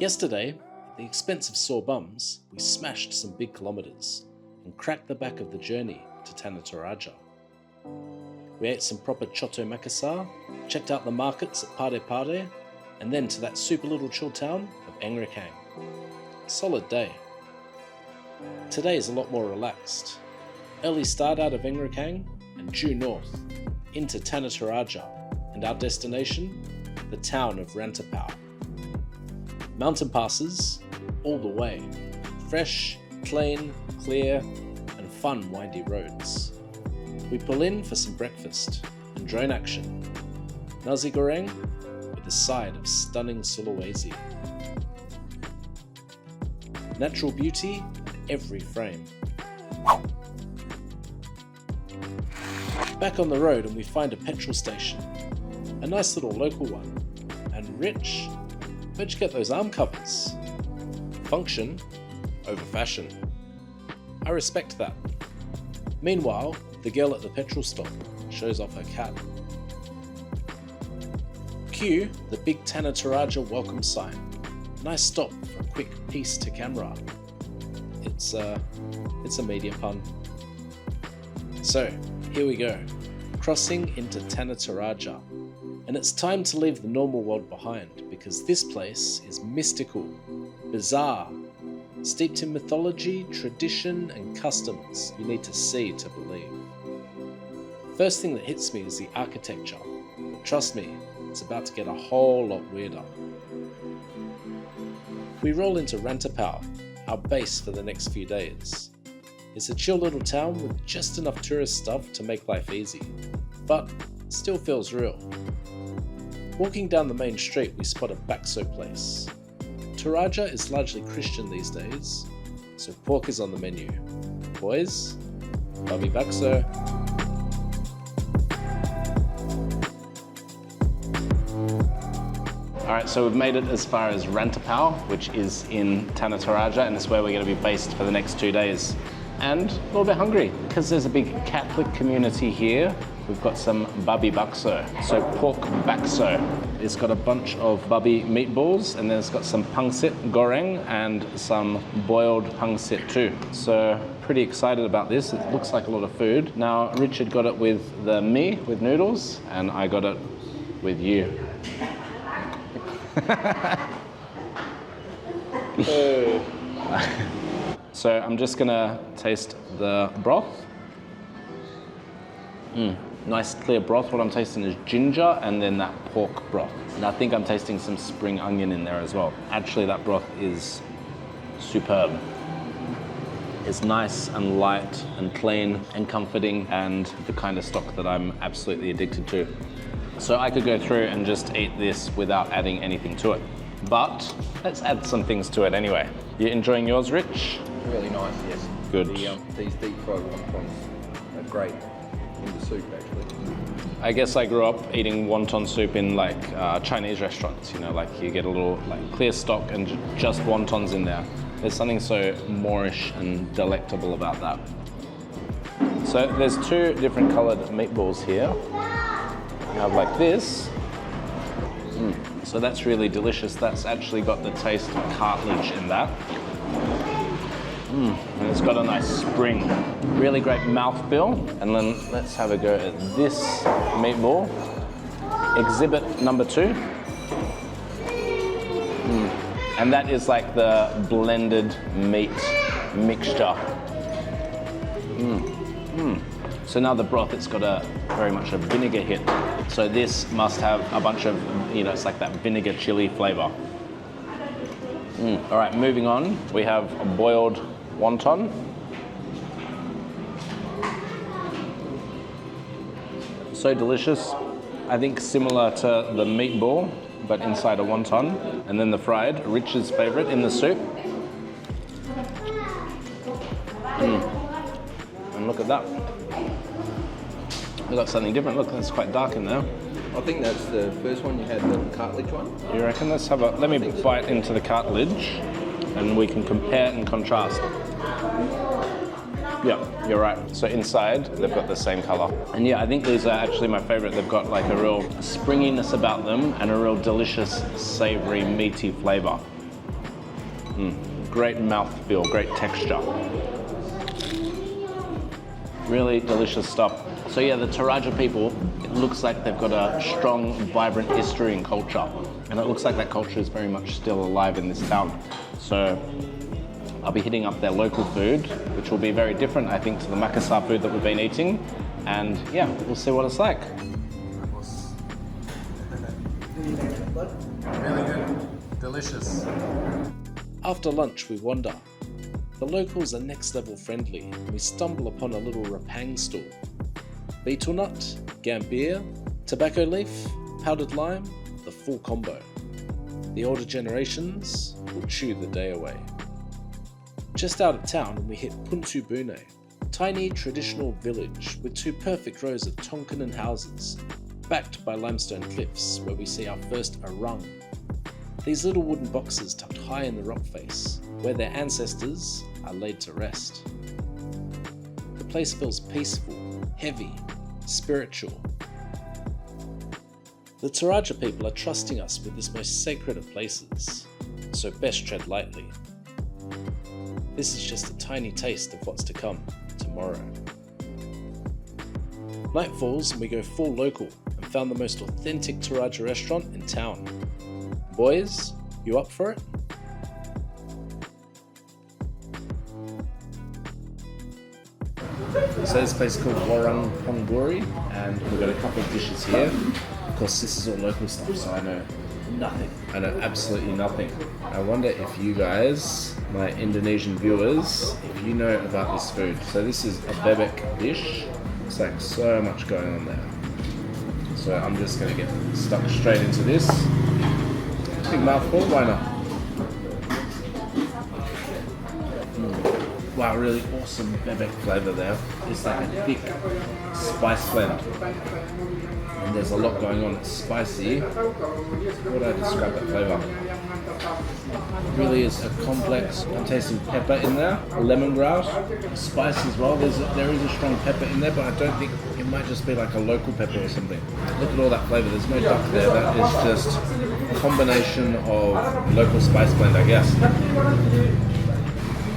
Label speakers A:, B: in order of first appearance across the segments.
A: Yesterday, at the expense of sore bums, we smashed some big kilometers and cracked the back of the journey to Tana Toraja. We ate some proper Choto Makassar, checked out the markets at Parepare, and then to that super little chill town of Enrekang. Solid day. Today is a lot more relaxed. Early start out of Enrekang and due north into Tana Toraja, and our destination, the town of Rantapau. Mountain passes all the way. Fresh, clean, clear, and fun windy roads. We pull in for some breakfast and drone action. Nasi goreng with a side of stunning Sulawesi. Natural beauty in every frame. Back on the road and we find a petrol station. A nice little local one. And Rich, where'd you get those arm covers? Function over fashion. I respect that. Meanwhile, the girl at the petrol stop shows off her cat. Cue the big Tana Toraja welcome sign. Nice stop for a quick piece to camera. It's a media pun. So, here we go. Crossing into Tana Toraja. And it's time to leave the normal world behind because this place is mystical, bizarre, steeped in mythology, tradition, and customs you need to see to believe. First thing that hits me is the architecture, but trust me, it's about to get a whole lot weirder. We roll into Rantapau, our base for the next few days. It's a chill little town with just enough tourist stuff to make life easy, but still feels real. Walking down the main street, we spot a bakso place. Toraja is largely Christian these days, so pork is on the menu. Boys, babi bakso. Alright, so we've made it as far as Rantapau, which is in Tana Toraja, and it's where we're going to be based for the next 2 days. And a little bit hungry, because there's a big Catholic community here. We've got some babi bakso, so pork bakso. It's got a bunch of babi meatballs, and then it's got some pangsit goreng and some boiled pangsit too. So pretty excited about this. It looks like a lot of food. Now Richard got it with the mee with noodles, and I got it with you. So I'm just gonna taste the broth. Nice clear broth. What I'm tasting is ginger and then that pork broth. And I think I'm tasting some spring onion in there as well. Actually, that broth is superb. It's nice and light and clean and comforting and the kind of stock that I'm absolutely addicted to. So I could go through and just eat this without adding anything to it. But let's add some things to it anyway. You enjoying yours, Rich?
B: Really nice, yes.
A: Good.
B: These deep fried wontons are great in the soup, actually.
A: I guess I grew up eating wonton soup in like Chinese restaurants, you know, like you get a little like clear stock and just wontons in there. There's something so Moorish and delectable about that. So there's two different colored meatballs here. You have like this. So that's really delicious. That's actually got the taste of cartilage in that. And it's got a nice spring. Really great mouthfeel. And then let's have a go at this meatball. Exhibit number 2. And that is like the blended meat mixture. So now the broth, it's got a very much a vinegar hit. So this must have a bunch of, you know, it's like that vinegar chili flavor. All right, moving on. We have a boiled wonton. So delicious. I think similar to the meatball, but inside a wonton. And then the fried, Rich's favorite in the soup. And look at that. We've got something different. Look, it's quite dark in there.
B: I think that's the first one you had, the cartilage one.
A: You reckon? Let's have a, let me bite into the cartilage and we can compare and contrast. Yeah, you're right. So inside, they've got the same color. And yeah, I think these are actually my favorite. They've got like a real springiness about them and a real delicious, savory, meaty flavor. Great mouthfeel, great texture. Really delicious stuff. So yeah, the Toraja people, it looks like they've got a strong, vibrant history and culture. And it looks like that culture is very much still alive in this town. So I'll be hitting up their local food, which will be very different, I think, to the Makassar food that we've been eating. And yeah, we'll see what it's like. Really good, delicious. After lunch, we wander. The locals are next level friendly, and we stumble upon a little rapang stall. Betel nut, gambir, tobacco leaf, powdered lime, the full combo. The older generations will chew the day away. Just out of town, we hit Puntu Bune, tiny traditional village with 2 perfect rows of Tonkanen houses, backed by limestone cliffs where we see our first arang. These little wooden boxes tucked high in the rock face, where their ancestors are laid to rest. The place feels peaceful, heavy, spiritual. The Toraja people are trusting us with this most sacred of places, so best tread lightly. This is just a tiny taste of what's to come tomorrow. Night falls and we go full local and found the most authentic Toraja restaurant in town. Boys, you up for it? So this place is called Warung Pongguri, and we've got a couple of dishes here. Of course, this is all local stuff, so I know nothing. I know absolutely nothing. I wonder if you guys, my Indonesian viewers, if you know about this food. So this is a bebek dish. Looks like so much going on there. So I'm just going to get stuck straight into this. Big mouthful, why not? Wow, really awesome bebek flavour there. It's like a thick spice blend. And there's a lot going on. It's spicy. How would I describe that flavour? It really is a complex. I'm tasting pepper in there, lemongrass, spice as well. There is a strong pepper in there, but I don't think it might just be like a local pepper or something. Look at all that flavour. There's no duck there. That is just a combination of local spice blend, I guess.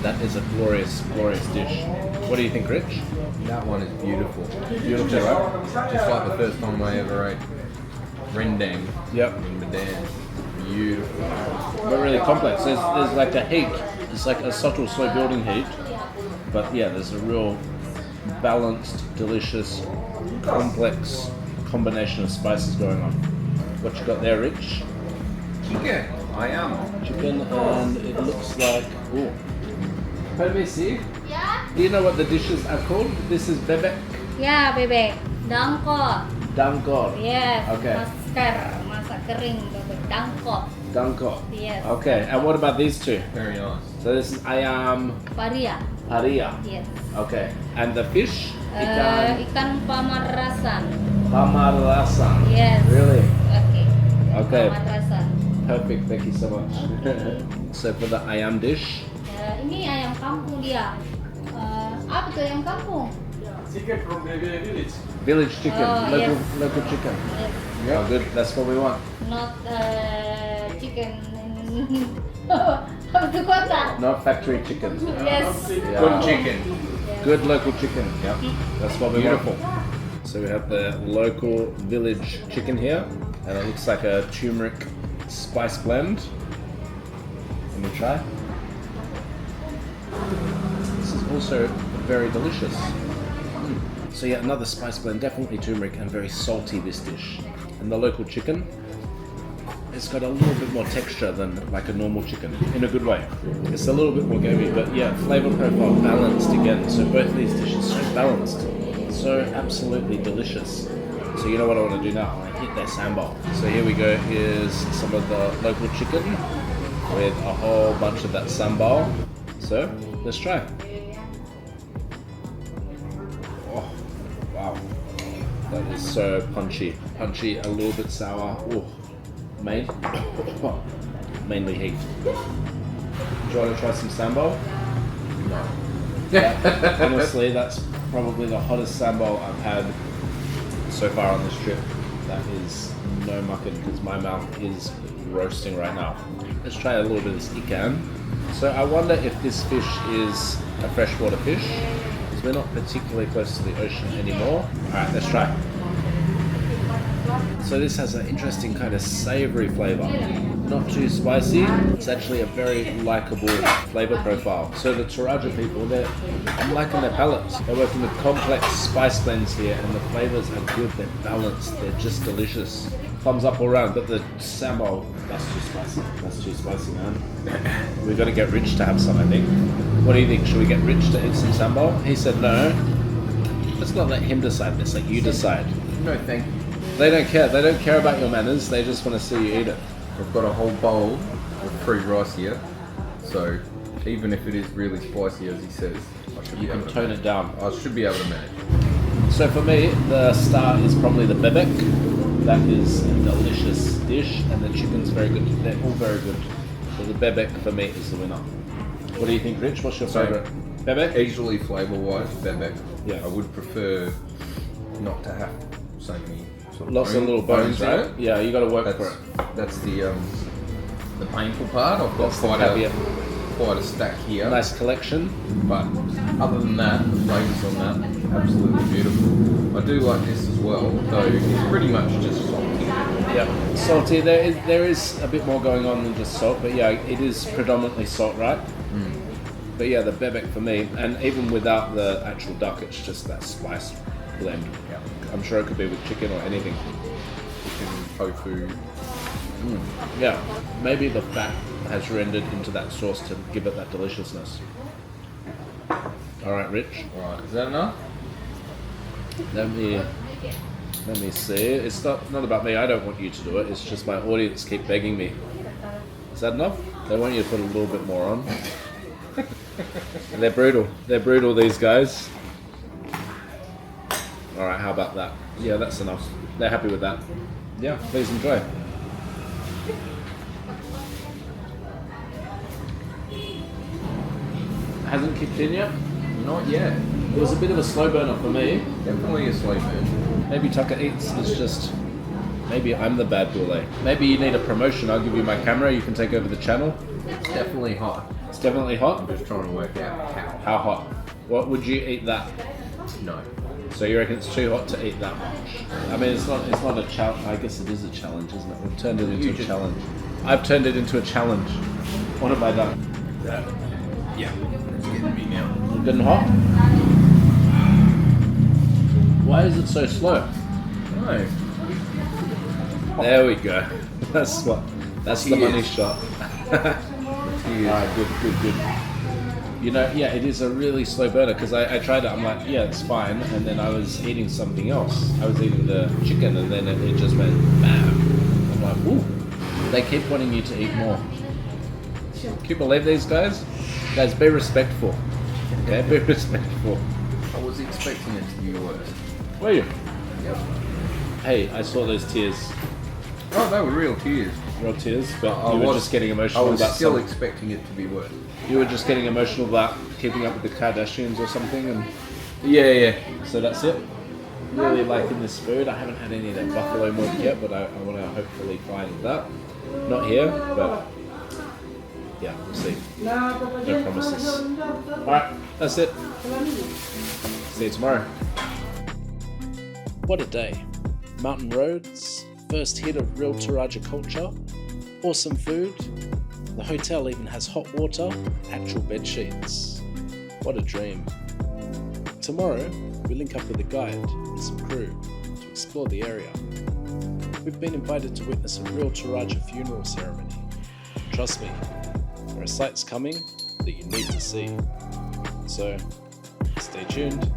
A: That is a glorious, glorious dish. What do you think, Rich?
B: That one is beautiful.
A: Beautiful,
B: Just,
A: right?
B: just like the first time I ever ate rendang
A: Yep.
B: in Medan. Beautiful.
A: But really complex. There's like a heat. It's like a subtle, slow building heat. But yeah, there's a real balanced, delicious, complex combination of spices going on. What you got there, Rich?
B: Chicken. I am.
A: Chicken, and it looks like. Ooh. Permisi.
C: Ya,
A: Do you know what the dishes are called? This is bebek
C: ya bebek, dangkot.
A: dangkot.
C: Yes.
A: Okay.
C: Masak kering bebek dangkot.
A: Dangkot.
C: Yes.
A: Okay, and what about these two?
B: Very nice.
A: So this is ayam
C: Paria.
A: paria.
C: Yes.
A: Okay, and the fish? Ikan
C: Ikan pamarasan.
A: pamarasan.
C: Yes.
A: Really?
C: Okay.
A: Okay.
C: Pamarasan.
A: Perfect, thank you so much. So for the ayam dish,
C: Ini ayam kampung dia. Apa tuh ayam kampung?
D: Chicken from the village.
A: village chicken,
C: Oh,
A: local,
C: yes.
A: local chicken.
C: Yes.
A: Oh, good, that's what we want.
C: Not chicken. Of the kota.
A: Not factory chicken.
C: Yes.
A: Yeah.
B: Good chicken.
A: Good local chicken. Yep. That's what we
B: Beautiful.
A: want. So we have the local village chicken here, and it looks like a turmeric spice blend. Let me try. This is also very delicious. So yeah, another spice blend, definitely turmeric and very salty, this dish. And the local chicken, it's got a little bit more texture than like a normal chicken, in a good way. It's a little bit more gamey, but yeah, flavor profile balanced again. So both these dishes so balanced, so absolutely delicious. So you know what I want to do now? I want to hit that sambal. So here we go, here's some of the local chicken with a whole bunch of that sambal. So let's try. Oh, wow. That is so punchy. Punchy, a little bit sour. Oh, mainly heat. Do you want to try some sambal? No. Honestly, that's probably the hottest sambal I've had so far on this trip. That is no mucking because my mouth is roasting right now. Let's try a little bit of this ikan. So I wonder if this fish is a freshwater fish, because we're not particularly close to the ocean anymore. Alright, let's try. So this has an interesting kind of savoury flavour. Not too spicy, it's actually a very likeable flavour profile. So the Toraja people, I'm liking their palates. They're working with complex spice blends here and the flavours are good, they're balanced, they're just delicious. Thumbs up all round, but the sambal, that's too spicy. That's too spicy, man. We've got to get Rich to have some, I think. What do you think? Should we get Rich to eat some sambal? He said no. Let's not let him decide this, like you decide.
B: No, thank you.
A: They don't care. They don't care about your manners. They just want to see you eat it.
B: I've got a whole bowl of free rice here, so even if it is really spicy, as he says, I should be able to
A: tone it down.
B: I should be able to manage.
A: So for me, the star is probably the bebek. That is a delicious dish, and the chicken's very good. They're all very good. So the bebek for me is the winner. What do you think, Rich? What's your favourite? Bebek?
B: Easily flavour-wise, bebek.
A: Yeah.
B: I would prefer not to have so many sort of
A: Lots of little bones,
B: in
A: right?
B: it.
A: Yeah, you got to work for it.
B: That's the painful part. I've got quite a stack here.
A: Nice collection.
B: But other than that, the flavours on that, absolutely beautiful. I do like this as well, though it's pretty much just salty.
A: Yeah, salty. There is a bit more going on than just salt, but yeah, it is predominantly salt, right? But yeah, the bebek for me, and even without the actual duck, it's just that spice blend.
B: Yeah.
A: I'm sure it could be with chicken or anything.
B: Chicken, tofu.
A: Yeah, maybe the fat has rendered into that sauce to give it that deliciousness. All right, Rich.
B: Right, is that enough?
A: Let me see. It's not about me. I don't want you to do it. It's just my audience keep begging me. Is that enough? They want you to put a little bit more on. And they're brutal. They're brutal, these guys. All right, how about that? Yeah, that's enough. They're happy with that. Yeah, please enjoy. Hasn't kicked in yet?
B: Not yet.
A: It was a bit of a slow burner for me.
B: Definitely a slow burn.
A: Maybe Tucker Eats is just... Maybe I'm the bad bule. Maybe you need a promotion. I'll give you my camera. You can take over the channel.
B: It's definitely hot.
A: It's definitely hot.
B: I'm just trying to work out how.
A: How hot? What would you eat that?
B: No.
A: So you reckon it's too hot to eat that much? I mean, it's not a challenge. I guess it is a challenge, isn't it? We've turned it into a challenge. I've turned it into a challenge. What have I done?
B: Yeah. It's getting me now.
A: It's getting hot? Why is it so slow?
B: No.
A: There we go. That's the money shot. Alright, good. You know, yeah, it is a really slow burner because I tried it. I'm like, yeah, it's fine. And then I was eating something else. I was eating the chicken and then it just went bam. I'm like, ooh. They keep wanting you to eat more. Can you believe these guys? Guys, be respectful. Okay, be respectful.
B: I was expecting it to be worse.
A: Were you?
B: Yep.
A: Hey, I saw those tears.
B: Oh, they were real tears.
A: Real tears, but
B: I
A: you were
B: was-
A: just getting
B: I
A: emotional
B: was
A: about
B: still
A: something.
B: expecting it to be worse.
A: You were just getting emotional about keeping up with the Kardashians or something, and
B: Yeah.
A: so that's it. Really liking this food. I haven't had any of that buffalo milk yet, but I want to hopefully find that. Not here, but yeah, we'll see. No promises. Alright, that's it. See you tomorrow. What a day. Mountain roads, first hit of real Toraja culture, awesome food. The hotel even has hot water, actual bed sheets. What a dream. Tomorrow, we link up with a guide and some crew to explore the area. We've been invited to witness a real Toraja funeral ceremony. Trust me, there are sights coming that you need to see. So, stay tuned.